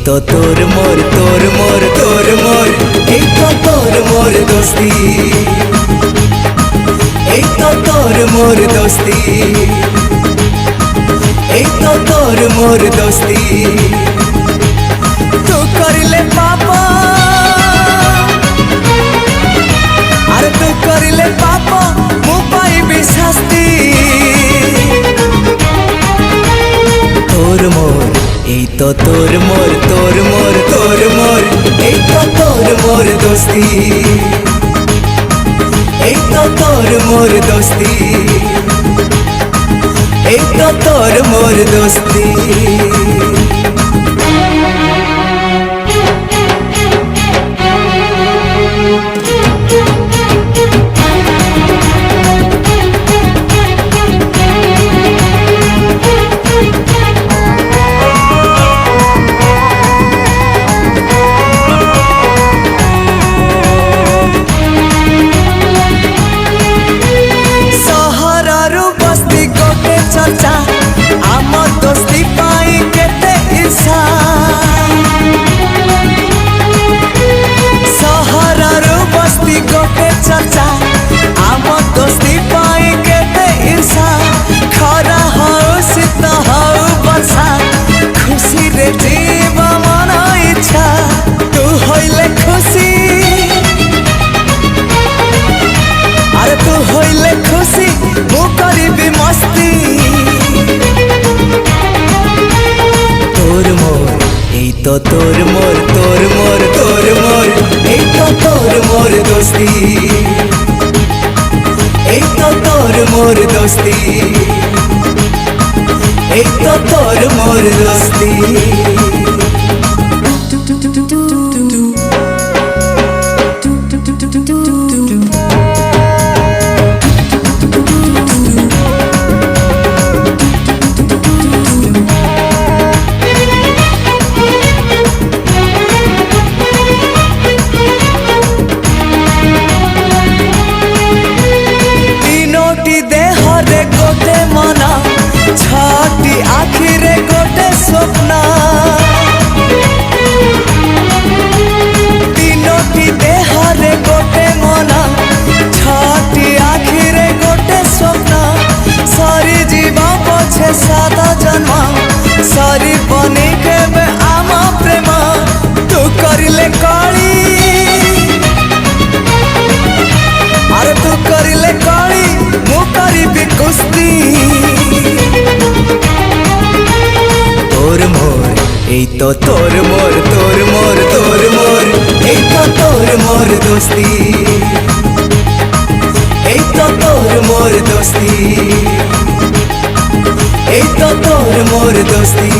तो तोर मोर तोर मोर तोर मोर एक तो तोर मोर दोस्ती, एक तो तोर मोर दोस्ती, एक तो तोर मोर दोस्ती। तू करिले पापा अरे तू करिले पापा मु पाइबी शास्ति। तोर मोर এই তো তোর মোর তোর মোর তোর মোর এই তো তোর মোর দোস্তি, এই তো তোর মোর দোস্তি, এই তো তোর মোর দোস্তি। आम दोस्ती पाई केते ईर्षा, सहरु बस्ती गोटे चर्चा आम दोस्ती पाई केते ईर्षा। खरा हऊ शीत हऊ वर्षा खुशी रे जीवा मन इच्छा। तू होइले खुशी अरे तू होइले खुशी मु करिबी मस्ती। तो तोर मोर तोर मोर तोर मोर एक तो तोर मोर दोस्ती, एक तो तोर मोर दोस्ती, एक तो तोर मोर दोस्ती। छाटी आखिरे गोटे स्वप्न, तीनोटी देहरे गोटे मन। छाटी आखिरे गोटे स्वप्न सरी जीवा पछे सात जन्म सरी बनी केबे आम प्रेम। तू करिले कली अरे तू करिले कली मु करिबी कुस्ती। तोर मोर এই তো তোর মোর তোর মোর তোর মোর এই তো তোর মোর দোস্তি, এই তো তোর মোর দোস্তি, এই তো তোর মোর দোস্তি।